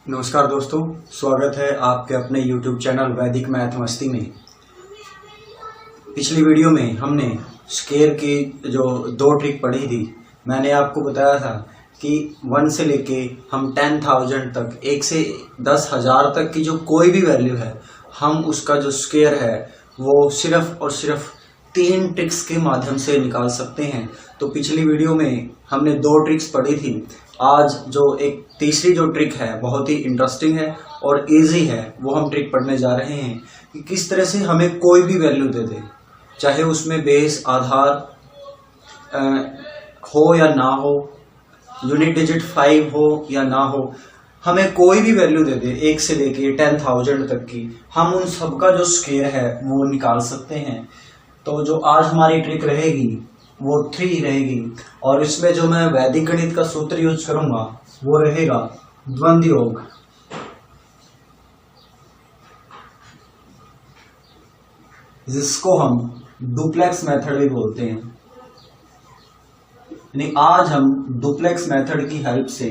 नमस्कार दोस्तों, स्वागत है आपके अपने YouTube चैनल वैदिक मैथ मस्ती में। पिछली वीडियो में हमने स्केयर की जो दो ट्रिक पढ़ी थी। मैंने आपको बताया था कि 1 से लेके हम 10,000 तक, 1 से 10,000 तक की जो कोई भी वैल्यू है, हम उसका जो स्केयर है वो सिर्फ और सिर्फ 3 ट्रिक्स के माध्यम से निकाल सकते हैं। तो पिछली वीडियो में हमने 2 ट्रिक्स पढ़ी थी। आज जो एक तीसरी जो ट्रिक है बहुत ही इंटरेस्टिंग है और इजी है, वो हम ट्रिक पढ़ने जा रहे हैं कि किस तरह से हमें कोई भी वैल्यू दे दे, चाहे उसमें बेस आधार हो या ना हो, यूनिट डिजिट 5 हो या ना हो, हमें कोई भी वैल्यू दे दे 1 से लेके 10,000 तक की, हम उन सबका जो स्केयर है वो निकाल सकते हैं। तो जो आज हमारी ट्रिक रहेगी वो 3 रहेगी और इसमें जो मैं वैदिक गणित का सूत्र यूज करूंगा वो रहेगा द्वंद्व योग। जिसको हम डुप्लेक्स मेथड भी बोलते हैं। यानी आज हम डुप्लेक्स मेथड की हेल्प से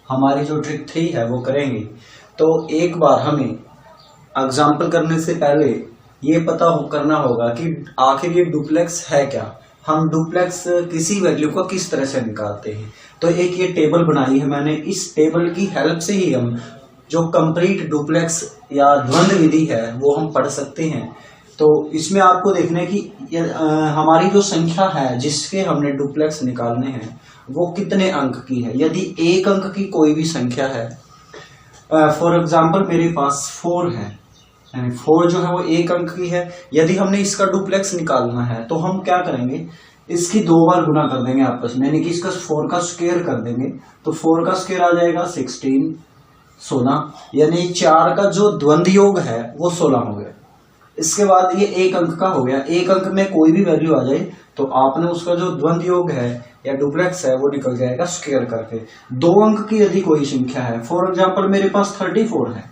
हमारी जो ट्रिक 3 है वो करेंगे। तो एक बार हमें एग्जाम्पल करने से पहले ये पता करना होगा कि आखिर ये डुप्लेक्स है क्या, हम डुप्लेक्स किसी वैल्यू को किस तरह से निकालते हैं। तो एक ये टेबल बनाई है मैंने, इस टेबल की हेल्प से ही हम जो कंप्लीट डुप्लेक्स या द्वंद्व विधि है वो हम पढ़ सकते हैं। तो इसमें आपको देखना है कि हमारी जो संख्या है जिसके हमने डुप्लेक्स निकालने हैं वो कितने अंक की है। यदि 1 अंक की कोई भी संख्या है, फॉर एग्जाम्पल मेरे पास 4 है, 4 जो है वो 1 अंक की है। यदि हमने इसका डुप्लेक्स निकालना है तो हम क्या करेंगे, इसकी 2 बार गुना कर देंगे आपस में, यानी कि इसका 4 का स्क्वायर कर देंगे। तो 4 का स्क्वायर आ जाएगा 16, 16, यानी 4 का जो द्वंद्व योग है वो 16 हो गया। इसके बाद ये 1 अंक का हो गया। 1 अंक में कोई भी वैल्यू आ जाए तो आपने उसका जो द्वंद्व योग है या डुप्लेक्स है वो निकल जाएगा स्क्वायर करके। 2 अंक की यदि कोई संख्या है, फॉर एग्जाम्पल मेरे पास 34 है,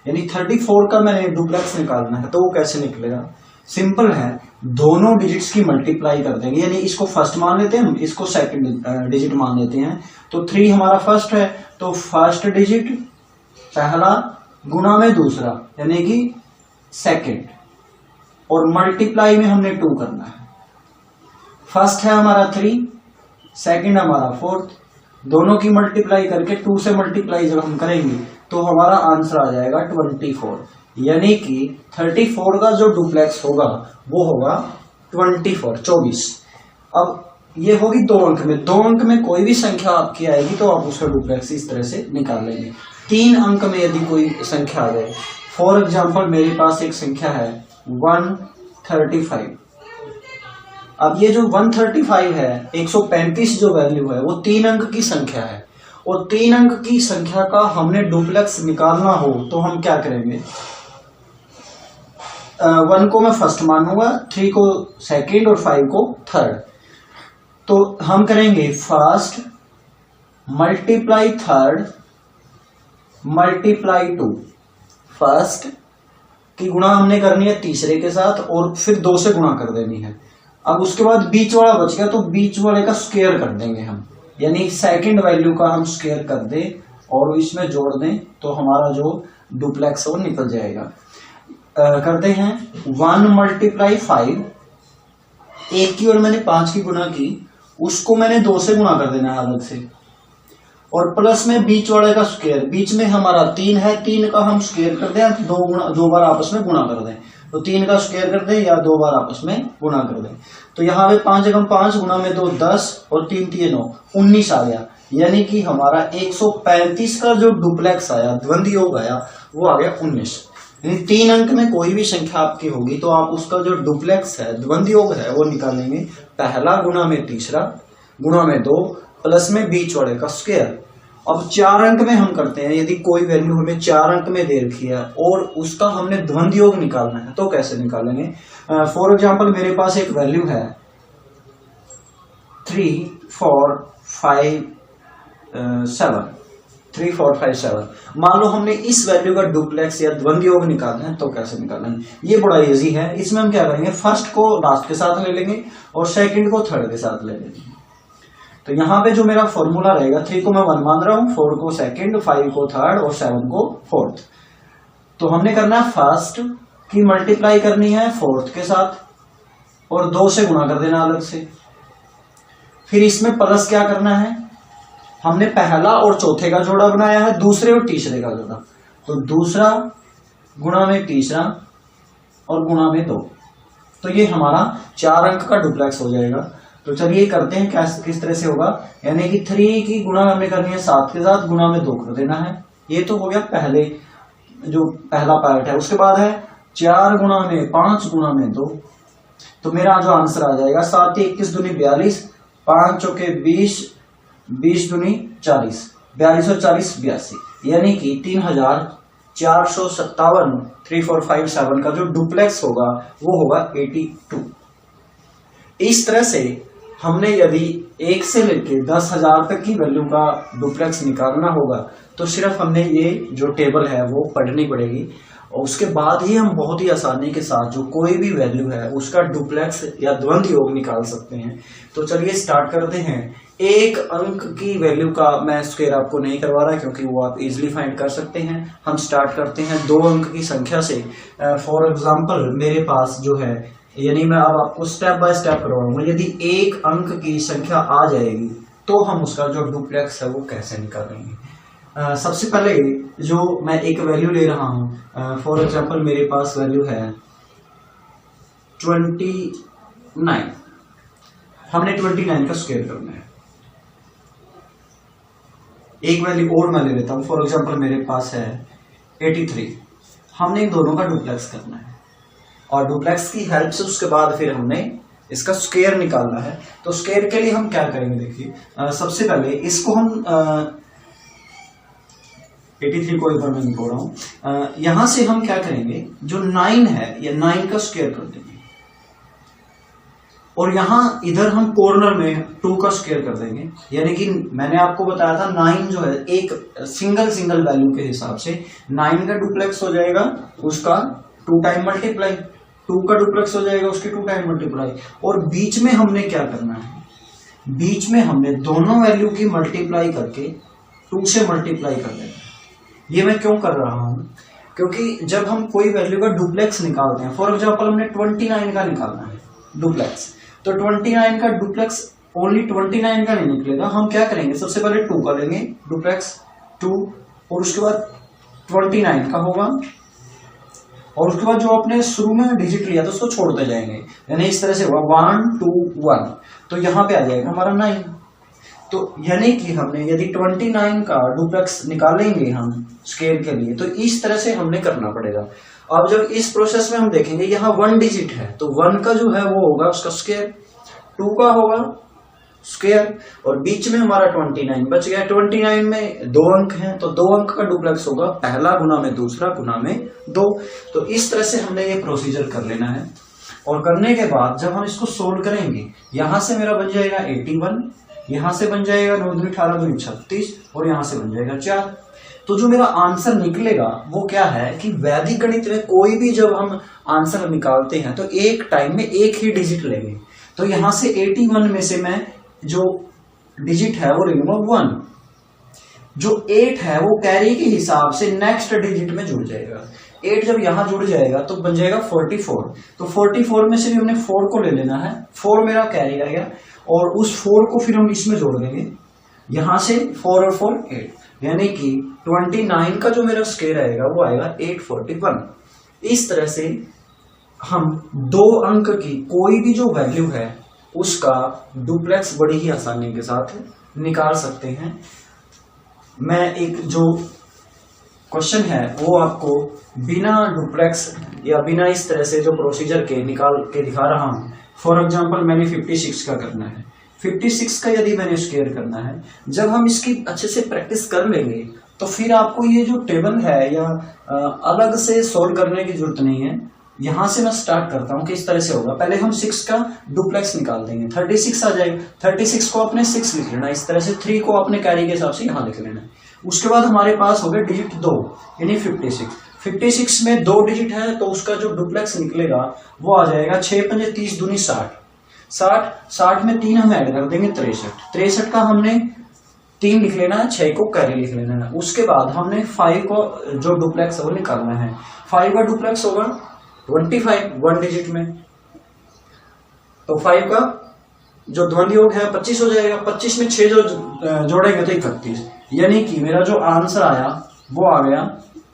यानी 34 का मैंने डुप्लेक्स निकालना है, तो वो कैसे निकलेगा। सिंपल है, दोनों डिजिट्स की मल्टीप्लाई कर देंगे, यानी इसको फर्स्ट मान लेते हैं हम, इसको सेकंड डिजिट मान लेते हैं। तो 3 हमारा फर्स्ट है, तो फर्स्ट डिजिट पहला गुना में दूसरा यानी कि सेकंड, और मल्टीप्लाई में हमने 2 करना है। फर्स्ट है हमारा 3, सेकंड हमारा 4, दोनों की मल्टीप्लाई करके 2 से मल्टीप्लाई जब हम करेंगे तो हमारा आंसर आ जाएगा 24, यानी कि 34 का जो डुप्लेक्स होगा वो होगा 24। अब ये होगी 2 अंक में। 2 अंक में कोई भी संख्या आपकी आएगी तो आप उसका डुप्लेक्स इस तरह से निकाल लेंगे। 3 अंक में यदि कोई संख्या आ जाए, फॉर एग्जाम्पल मेरे पास एक संख्या है 135। अब ये जो 135 है, 135 जो वैल्यू है वो 3 अंक की संख्या है, और 3 अंक की संख्या का हमने डुप्लेक्स निकालना हो तो हम क्या करेंगे, 1 को मैं फर्स्ट मानूंगा, 3 को सेकंड और 5 को थर्ड। तो हम करेंगे first multiply third multiply 2। First की गुणा हमने करनी है तीसरे के साथ और फिर 2 से गुणा कर देनी है। अब उसके बाद बीच वाला बच गया तो बीच वाले का स्क्वायर कर देंगे हम, यानी सेकंड वैल्यू का हम स्क्वायर कर दें और इसमें जोड़ दें तो हमारा जो डुप्लेक्स है वो निकल जाएगा। करते हैं 1 मल्टीप्लाई 5, 1 की और मैंने 5 की गुणा की, उसको मैंने 2 से गुणा कर देना है अलग से, और प्लस में बीच वाले का स्क्वायर। बीच में हमारा 3 है, 3 का हम स्क्वायर कर दें, 2 बार आपस में गुणा कर दें, तो 3 का स्क्वायर कर दें या 2 बार आपस में गुणा कर दें। तो यहाँ पे 5 एकम 5 गुणा में 2 10 और 3 3 9 19 आ गया, यानी कि हमारा 135 का जो डुप्लेक्स आया, द्वंद्व योग आया, वो आ गया 19। यानी 3 अंक में कोई भी संख्या आपकी होगी तो आप उसका जो डुप्लेक्स है, द्वंद्व योग है, वो निकालेंगे। पहला गुणा में तीसरा गुणा में 2 प्लस में बीच वाले का स्क्वायर। अब 4 अंक में हम करते हैं, यदि कोई वैल्यू हमें 4 अंक में दे रखी है और उसका हमने द्वंद्व योग निकालना है तो कैसे निकालेंगे। फॉर एग्जाम्पल मेरे पास एक वैल्यू है 3 4 5 7, 3 4 5 7। मान लो हमने इस वैल्यू का डुप्लेक्स या द्वंद्व योग निकालना है तो कैसे निकालेंगे। ये बड़ा इजी है। इसमें हम क्या करेंगे, फर्स्ट को लास्ट के साथ ले लेंगे और सेकंड को थर्ड के साथ ले लेंगे। तो यहाँ पे जो मेरा फॉर्मूला रहेगा, 3 को मैं 1 मान रहा हूँ, 4 को सेकंड, 5 को थर्ड और 7 को फोर्थ। तो हमने करना है फर्स्ट की मल्टीप्लाई करनी है फोर्थ के साथ और 2 से गुणा कर देना अलग से। फिर इसमें प्लस क्या करना है, हमने पहला और चौथे का जोड़ा बनाया है, दूसरे और तीसरे का जोड़ा, तो दूसरा गुणा में तीसरा और गुणा में 2, तो ये हमारा 4 अंक का डुप्लेक्स हो जाएगा। तो चलिए करते हैं किस तरह से होगा, यानी कि 3 की गुणा हमने करनी है 7 के साथ, गुणा में 2 कर देना है। ये तो हो गया पहले जो पहला पार्ट है। उसके बाद है 4 गुणा में 5 गुणा में 2, तो मेरा जो आंसर आ जाएगा 7 21 दूनी 42, 5 चौके 20, 20 दूनी 40, 42 और 40 82, यानी कि 3457 3457 का जो डुप्लेक्स होगा वो होगा 82। इस तरह से हमने यदि 1 से लेके 10,000 तक की वैल्यू का डुप्लेक्स निकालना होगा तो सिर्फ हमने ये जो टेबल है वो पढ़नी पड़ेगी, और उसके बाद ही हम बहुत ही आसानी के साथ जो कोई भी वैल्यू है उसका डुप्लेक्स या द्वंद्व योग निकाल सकते हैं। तो चलिए स्टार्ट करते हैं। 1 अंक की वैल्यू का मैं स्क्वायर आपको नहीं करवा रहा क्योंकि वो आप इजीली फाइंड कर सकते हैं। हम स्टार्ट करते हैं 2 अंक की संख्या से। फॉर एग्जांपल मेरे पास जो है, यानी मैं अब आपको स्टेप बाय स्टेप करवाऊंगा, यदि 1 अंक की संख्या आ जाएगी तो हम उसका जो डुप्लेक्स है वो कैसे निकालेंगे। सबसे पहले जो मैं एक वैल्यू ले रहा हूं, फॉर एग्जांपल मेरे पास वैल्यू है 29, हमने 29 का स्क्वायर करना है। एक वैल्यू और मैं ले लेता हूं, फॉर एग्जांपल मेरे पास है 83, हमने इन दोनों का डुप्लेक्स करना है और डुप्लेक्स की हेल्प से उसके बाद फिर हमने इसका स्क्वायर निकालना है। तो स्क्वायर के लिए हम क्या करेंगे, देखिए सबसे पहले इसको हम 83 को इधर मैं निकाल रहा हूं, यहां से हम क्या करेंगे, जो 9 है या 9 का स्क्वायर कर देंगे और यहां इधर हम कॉर्नर में 2 का स्क्वायर कर देंगे। यानी कि मैंने आपको बताया था 9 जो है एक सिंगल वैल्यू के हिसाब से 9 का डुप्लेक्स हो जाएगा उसका 2 टाइम मल्टीप्लाई, 2 का डुप्लेक्स हो जाएगा उसके 2 टाइम मल्टीप्लाई, और बीच में हमने क्या करना है, बीच में हमने दोनों वैल्यू की मल्टीप्लाई करके 2 से मल्टीप्लाई कर देना है। ये मैं क्यों कर रहा हूं, क्योंकि जब हम कोई वैल्यू का डुप्लेक्स निकालते हैं, फॉर एग्जांपल हमने 29 का निकालना है डुप्लेक्स, तो 29 का डुप्लेक्स ओनली 29 का नहीं निकलेगा। हम क्या करेंगे, सबसे पहले 2 का लेंगे डुप्लेक्स 2, और उसके बाद 29 का होगा, और उसके बाद जो आपने शुरू में डिजिट लिया था उसको छोड़ते जाएंगे, यानी इस तरह से होगा 1 2 1, तो यहां पे आ जाएगा हमारा 9। तो यानी कि हमने यदि 29 का डुप्लेक्स निकालेंगे हम स्क्वायर के लिए तो इस तरह से हमने करना पड़ेगा। अब जब इस प्रोसेस में हम देखेंगे यहाँ 1 डिजिट है तो 1 का जो है वो होगा उसका स्क्वायर, 2 का होगा स्क्वायर, और बीच में हमारा 29 बच गया। 29 में 2 अंक हैं तो 2 अंक का डुप्लेक्स होगा पहला गुना में दूसरा गुना में 2। तो इस तरह से हमने ये प्रोसीजर कर लेना है, और करने के बाद जब हम इसको सोल्व करेंगे यहां से मेरा बन जाएगा 81, यहां से बन जाएगा 9 दूनी 18 दूनी 36, और यहां से बन जाएगा 4। तो जो मेरा आंसर निकलेगा वो क्या है कि वैदिक गणित में कोई भी जब हम आंसर निकालते हैं तो एक टाइम में एक ही डिजिट लेंगे। तो यहां से 81 में से मैं जो डिजिट है वो ले लूंगा 1, जो 8 है वो कैरी के हिसाब से नेक्स्ट डिजिट में जुड़ जाएगा। 8 जब यहां जुड़ जाएगा तो बन जाएगा 44, तो 44 में से भी हमने 4 को ले लेना है, 4 मेरा कैरी आएगा, और उस 4 को फिर हम इसमें जोड़ देंगे, यहां से 4 और 4 8, यानी कि 29 का जो मेरा स्क्वायर आएगा वो आएगा 841। इस तरह से हम 2 अंक की कोई भी जो वैल्यू है उसका डुप्लेक्स बड़ी ही आसानी के साथ निकाल सकते हैं। मैं एक जो क्वेश्चन है वो आपको बिना डुप्लेक्स या बिना इस तरह से जो प्रोसीजर के निकाल के दिखा रहा हूं। फॉर एग्जांपल मैंने 56 का करना है, 56 का यदि मैंने स्क्वायर करना है, जब हम इसकी अच्छे से प्रैक्टिस कर लेंगे तो फिर आपको ये जो टेबल है या अलग से सोल्व करने की जरूरत नहीं है। यहां से मैं स्टार्ट करता हूं कि इस तरह से होगा, पहले हम 6 का डुप्लेक्स निकाल देंगे, 36 आ जाएगा, 36 को आपने 6 लिख लेना, इस तरह से 3 को अपने कैरी के हिसाब से यहां लिख लेना। उसके बाद हमारे पास हो गया डिजिट 2 यानी 56 में 2 डिजिट है तो उसका जो डुप्लेक्स निकलेगा वो आ जाएगा 6 पंजे 30 दूनी 60, 60 में 3 हम ऐड कर देंगे 63 का हमने 3 लिख लेना है, 6 को कैरी लिख लेना है। उसके बाद हमने 5 को जो डुप्लेक्स है वो निकालना है। 5 का डुप्लेक्स होगा 25 1 डिजिट में, तो 5 का जो ध्वनि योग है 25 हो जाएगा। 25 में 6 जो जोड़ेंगे तो 31, यानी कि मेरा जो आंसर आया वो आ गया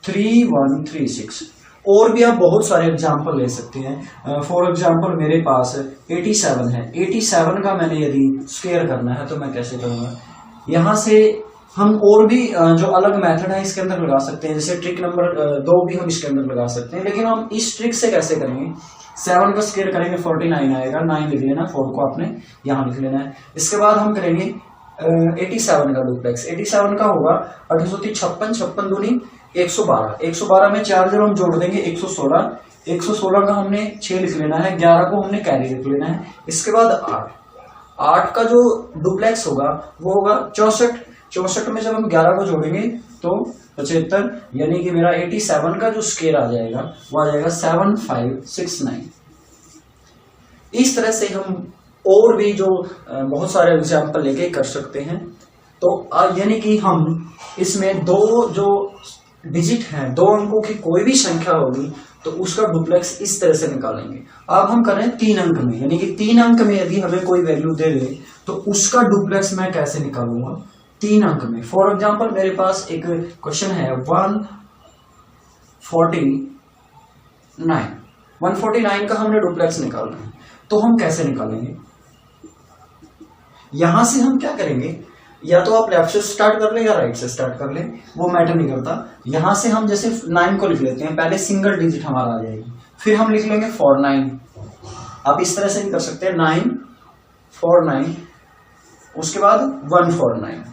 3136। और भी आप बहुत सारे एग्जाम्पल ले सकते हैं। फॉर एग्जाम्पल मेरे पास 87 है। 87 का मैंने यदि स्क्वायर करना है तो मैं कैसे करूंगा, यहां से हम और भी जो अलग मेथड है इसके अंदर लगा सकते हैं, जैसे ट्रिक नंबर 2 भी हम इसके अंदर लगा सकते हैं। लेकिन हम इस ट्रिक से कैसे करेंगे, 7 का स्क्वायर करेंगे 49 आएगा, 9 लिख लेना, 4 को आपने यहाँ लिख लेना है। इसके बाद हम करेंगे 87 का डुप्लेक्स। 87 का होगा 856, 56 दूनी 112, 112 में 4 जब हम जोड़ देंगे 116, 116 का हमने 6 लिख लेना है, 11 को हमने कैरी लिख लेना है। इसके बाद 8 का जो डुप्लेक्स होगा वो होगा 64, 64 में जब हम 11 को जोड़ेंगे तो 75, यानी कि मेरा 87 का जो स्क्वायर आ जाएगा वो आ जाएगा 7569। इस तरह से हम और भी जो बहुत सारे एग्जाम्पल लेके कर सकते हैं। तो यानी कि हम इसमें 2 जो डिजिट हैं, 2 अंकों की कोई भी संख्या होगी तो उसका डुप्लेक्स इस तरह से निकालेंगे। अब हम कर रहे हैं 3 अंक में, यानी कि 3 अंक में यदि हमें कोई वैल्यू दे दे तो उसका डुप्लेक्स मैं कैसे निकालूंगा 3 अंक में। फॉर एग्जाम्पल मेरे पास एक क्वेश्चन है 149 का हमने डुप्लेक्स निकालना है, तो हम कैसे निकालेंगे। यहां से हम क्या करेंगे, या तो आप लेफ्ट से स्टार्ट कर लें या राइट से स्टार्ट कर लें, वो मैटर नहीं करता। यहां से हम जैसे 9 को लिख लेते हैं, पहले सिंगल डिजिट हमारा आ जाएगी, फिर हम लिख लेंगे 49। आप इस तरह से भी कर सकते हैं 949, उसके बाद 149।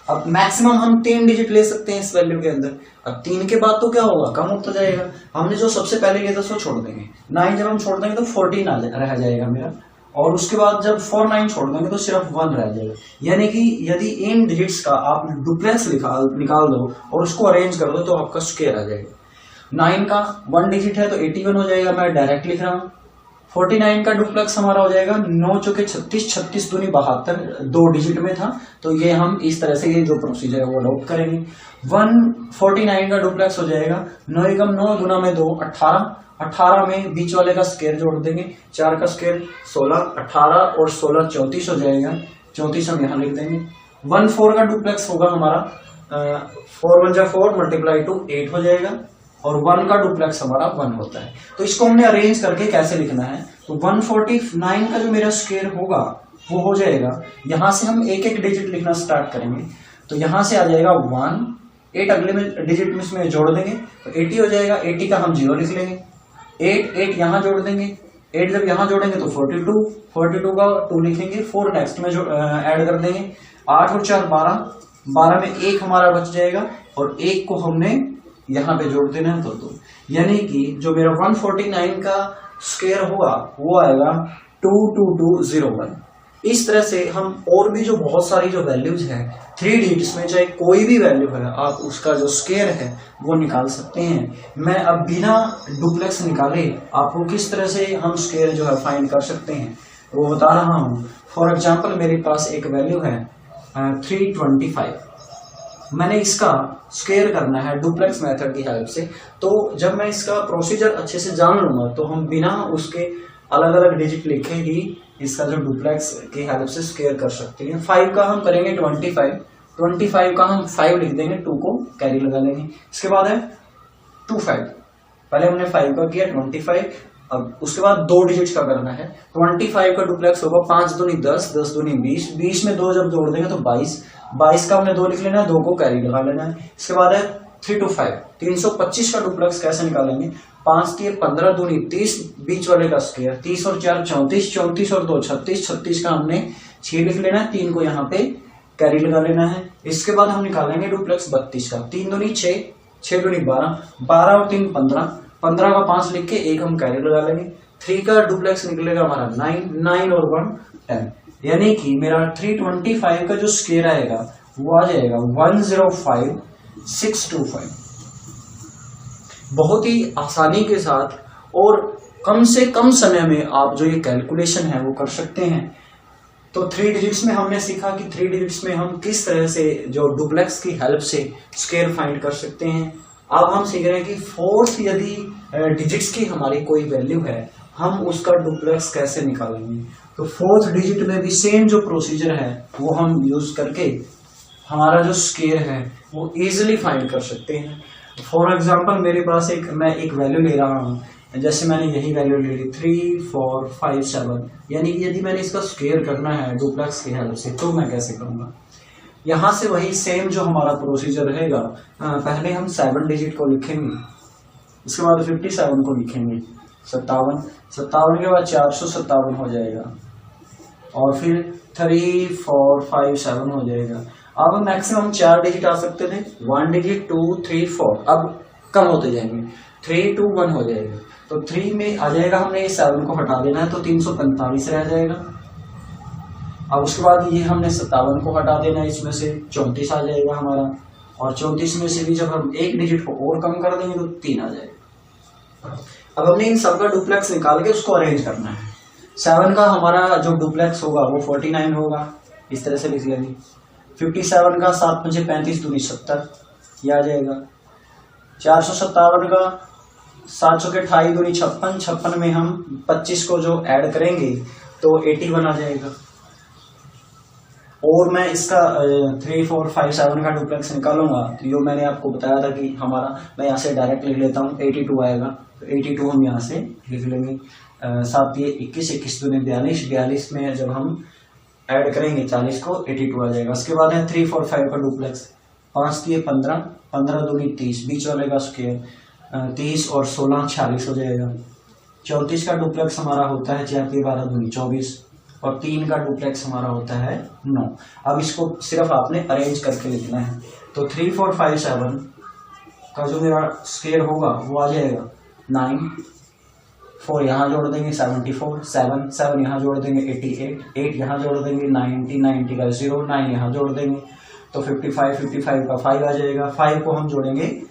अब मैक्सिमम हम 3 डिजिट ले सकते हैं इस वैल्यू के अंदर। अब 3 के बाद तो क्या होगा, कम होता जाएगा। हमने जो सबसे पहले लिया था उसको छोड़ देंगे, 9 जब हम छोड़ देंगे तो 14 रह जाएगा मेरा, और उसके बाद जब 49 छोड़ देंगे तो सिर्फ 1 रह जाएगा। यानी कि यदि इन डिजिट्स का आप डुप्लेक्स निकाल दो और उसको अरेंज कर दो तो आपका स्क्वायर आ जाएगा। 9 का 1 डिजिट है तो 81 हो जाएगा, मैं डायरेक्ट लिख रहा हूँ। 49 का डुप्लेक्स हमारा हो जाएगा 9 चौके 36, 36 दूनी 72, 2 डिजिट में था, तो ये हम इस तरह से ये जो प्रोसीजर है वो अडॉप्ट करेंगे। 149 का डुप्लेक्स हो जाएगा 9 एकम 9 गुना में 2 18, 18 में बीच वाले का स्क्वायर जोड़ देंगे, 4 का स्क्वायर 16, 18 और 16 34 हो जाएगा, 34 हम यहाँ लिख देंगे। 14 का डुप्लेक्स होगा हमारा 4 1 4 मल्टीप्लाई टू 8 हो जाएगा, और 1 का डुप्लेक्स हमारा 1 होता है। तो इसको हमने अरेंज करके कैसे लिखना है, तो 149 का जो मेरा स्क्वायर होगा वो हो जाएगा, यहां से हम एक एक डिजिट लिखना स्टार्ट करेंगे, तो यहां से आ जाएगा 1, 8 अगले में डिजिट में इसमें जोड़ देंगे तो 80 हो जाएगा। 80 का हम 0 लिख लेंगे, 8 यहां जोड़ देंगे, 8 जब यहां जोड़ेंगे तो 42 का 2 लिखेंगे, 4 नेक्स्ट में जो ऐड कर देंगे, 8 और 4 12 में 1 हमारा बच जाएगा, और 1 को हमने यहां पे जोड़ देना है तो 2, यानी कि जो मेरा 149 का स्क्वायर होगा वो आएगा 22201। इस तरह से हम और भी जो बहुत सारी जो वैल्यूज है 3 डिजिट्स में चाहे कोई भी वैल्यू है, आप उसका जो स्क्वायर है वो निकाल सकते हैं। मैं अब बिना डुप्लेक्स निकाले आपको किस तरह से हम स्क्वायर जो है फाइंड कर सकते हैं वो बता रहा हूं। फॉर एग्जाम्पल मेरे पास एक वैल्यू है 325, मैंने इसका स्क्वायर करना है डुप्लेक्स मेथड की हेल्प से। तो जब मैं इसका प्रोसीजर अच्छे से जान लूंगा तो हम बिना उसके अलग अलग डिजिट लिखे ही इसका जो डुप्लेक्स की हेल्प से स्क्वायर कर सकते हैं। 5 का हम करेंगे 25 का हम 5 लिख देंगे, 2 को कैरी लगा लेंगे। इसके बाद है 25, पहले हमने 5 का किया 25, अब उसके बाद 2 डिजिट का करना है। 25 का डुप्लेक्स होगा 5 दूनी 10, 10 दूनी 20, 20 में 2 जब जोड़ देंगे तो 22 का हमने 2 लिख लेना है, 2 को कैरी लगा लेना है। इसके बाद है 325, 325 का डुप्लेक्स कैसे निकालेंगे, 5 3 15 दूनी 30, बीच वाले का स्क्वायर 30 और 4 34, 34 और 2 36, 36 का हमने 6 लिख लेना है, 3 को यहाँ पे कैरी लगा लेना है। इसके बाद हम निकालेंगे डुप्लेक्स 32 का, 3 दूनी 6, 6 दूनी 12, 12 और 3 15, 15 का 5 लिख के 1 हम कैरी लगा लेंगे। 3 का डुप्लेक्स निकलेगा हमारा 9 और 1 10, यानी कि मेरा 325 का जो स्क्वायर आएगा वो आ जाएगा 105625। बहुत ही आसानी के साथ और कम से कम समय में आप जो ये कैलकुलेशन है वो कर सकते हैं। तो 3 डिजिट्स में हमने सीखा कि 3 डिजिट्स में हम किस तरह से जो डुप्लेक्स की हेल्प से स्क्वायर फाइंड कर सकते हैं। अब हम सीख रहे हैं कि फोर्थ यदि डिजिट्स की हमारी कोई वैल्यू है, हम उसका डुप्लेक्स कैसे निकालेंगे। तो फोर्थ डिजिट में भी सेम जो प्रोसीजर है वो हम यूज करके हमारा जो स्क्वायर है वो इजीली फाइंड कर सकते हैं। फॉर एग्जांपल मेरे पास मैं एक वैल्यू ले रहा हूँ, जैसे मैंने यही वैल्यू ले ली 3 4 5 7, यानी कि यदि मैंने इसका स्क्वायर करना है डुप्लेक्स की हेल्प से तो मैं कैसे करूँगा। यहाँ से वही सेम जो हमारा प्रोसीजर रहेगा, पहले हम 7 डिजिट को लिखेंगे, उसके बाद 57 को लिखेंगे, 57 के बाद 457 हो जाएगा, और फिर 3 4 5 7 हो जाएगा। अब मैक्सिमम 4 डिजिट आ सकते थे, 1 डिजिट 2 3 4, अब कम होते जाएंगे, 3 2 1 हो जाएगा। तो 3 में आ जाएगा, हमने 7 को हटा देना है तो 345 रह जाएगा। अब उसके बाद ये हमने 57 को हटा देना है, इसमें से 34 आ जाएगा हमारा, और 34 में से भी जब हम एक डिजिट को और कम कर देंगे तो 3 आ जाएगा। अब हमने इन सबका डुप्लेक्स निकाल के उसको अरेंज करना है। 7 का हमारा जो डुप्लेक्स होगा वो 49 होगा, इस तरह से लिख लेंगे। 57 का 7 5 35 दूनी 70, ये आ जाएगा। 457 का 7 के 28 दूनी 56, 56 में हम 25 को जो ऐड करेंगे तो 81 आ जाएगा। और मैं इसका 3 4 5 7 का डुप्लेक्स निकालूंगा तो ये मैंने आपको बताया था कि हमारा, मैं यहाँ से डायरेक्ट लिख लेता हूँ, 82 आएगा। तो 82 हम यहाँ से लिख लेंगे। 7 ये 21, 21 दूनी 42, 42 में जब हम ऐड करेंगे 40 को 82 आ जाएगा। उसके बाद है 3 4 5 का डुप्लेक्स, 5 दिए 15, 15 दूनी 30, बीच वाले का स्क्वायर 30 और 16 46 हो जाएगा। 34 का डुप्लेक्स हमारा होता है 4 दिए 12 दूनी 24, और 3 का डुप्लेक्स हमारा होता है 9। अब इसको सिर्फ आपने अरेंज करके लिखना है। तो 3 4 5 7 का जो मेरा स्क्वायर होगा वो आ जाएगा 9, 4 यहाँ जोड़ देंगे 74, 7 7 यहाँ जोड़ देंगे 88, 8 यहाँ जोड़ देंगे 90, 90 का 0, 9 यहाँ जोड़ देंगे तो 55, 55 का 5 आ जाएगा। 5 को हम जोड़ेंगे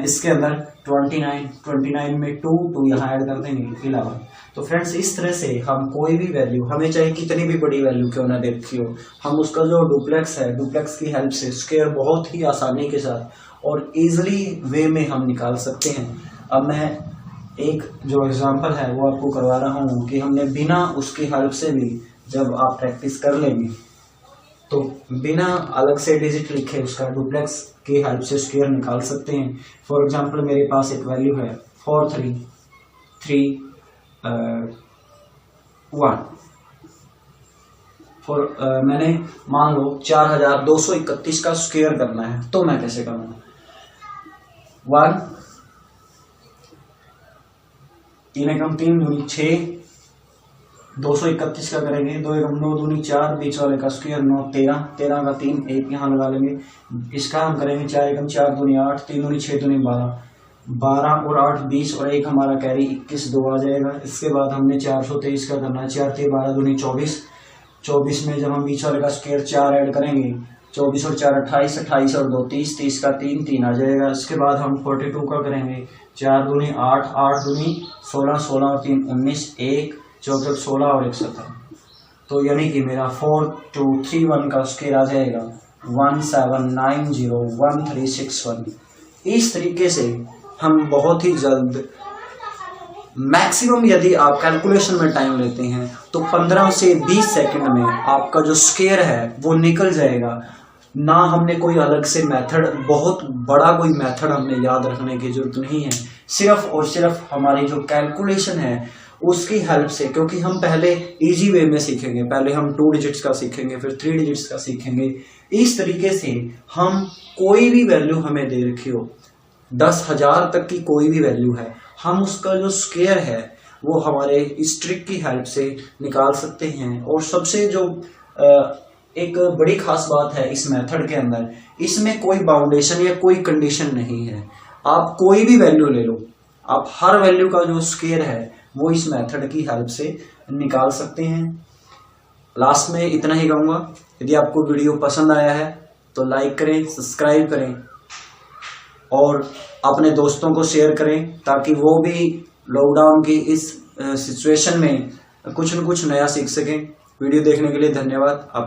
इसके अंदर 29, 29 में 2 यहाँ ऐड कर देंगे 11। तो फ्रेंड्स इस तरह से हम कोई भी वैल्यू, हमें चाहे कितनी भी बड़ी वैल्यू क्यों ना देखी हो, हम उसका जो डुप्लेक्स है, डुप्लेक्स की हेल्प से स्क्वायर बहुत ही आसानी के साथ और इजीली वे में हम निकाल सकते हैं। अब मैं एक जो एग्जांपल है वो आपको करवा रहा हूँ कि हमने बिना उसकी हेल्प से भी, जब आप प्रैक्टिस कर लेंगे तो बिना अलग से डिजिट लिखे उसका डुप्लेक्स की हेल्प से स्क्वायर निकाल सकते हैं। फॉर एग्जांपल मेरे पास एक वैल्यू है 4331 मैंने मान लो 4231 का स्क्वायर करना है, तो मैं कैसे करूंगा। 1 3 एकम 3 दूनी 6, 231 का करेंगे, 2 एकम 9 दूनी 4, बीच वाले का स्क्वायर 9 13, 13 का 3 1 यहाँ लगा लेंगे। इसका हम करेंगे 4 एकम 4 दूनी 8, 3 दूनी 6 दूनी 12, 12 और 8 20 और 1 हमारा कैरी 21 2 आ जाएगा। इसके बाद हमने 423 का करना है, 4 3 12 दूनी 24, 24 में जब हम बीच वाले का स्क्वायर 4 ऐड करेंगे, 24 और 4 28, 28 और 2 30, 30 का 3 3 आ जाएगा। इसके बाद हम 42 का करेंगे, 4 दूनी 8, 8 दूनी 16, 16 और 3 19, 1 64 16 और 1 17। तो यानी कि मेरा 4231 का स्क्वायर आ जाएगा 17901361। इस तरीके से हम बहुत ही जल्द, मैक्सिमम यदि आप कैलकुलेशन में टाइम लेते हैं तो 15 से 20 सेकंड में आपका जो स्क्वायर है वो निकल जाएगा। ना हमने कोई अलग से मेथड, बहुत बड़ा कोई मेथड हमने याद रखने की जरूरत नहीं है, सिर्फ और सिर्फ हमारी जो कैलकुलेशन है उसकी हेल्प से, क्योंकि हम पहले इजी वे में सीखेंगे, पहले हम 2 डिजिट्स का सीखेंगे, फिर 3 डिजिट्स का सीखेंगे। इस तरीके से हम कोई भी वैल्यू हमें दे रखी हो, 10,000 तक की कोई भी वैल्यू है, हम उसका जो स्क्वायर है वो हमारे इस ट्रिक की हेल्प से निकाल सकते हैं। और सबसे जो एक बड़ी खास बात है इस मेथड के अंदर, इसमें कोई बाउंडेशन या कोई कंडीशन नहीं है। आप कोई भी वैल्यू ले लो, आप हर वैल्यू का जो स्क्वायर है वो इस मेथड की हेल्प से निकाल सकते हैं। लास्ट में इतना ही कहूँगा, यदि आपको वीडियो पसंद आया है तो लाइक करें, सब्सक्राइब करें और अपने दोस्तों को शेयर करें ताकि वो भी लॉकडाउन की इस सिचुएशन में कुछ न कुछ नया सीख सकें। वीडियो देखने के लिए धन्यवाद। आप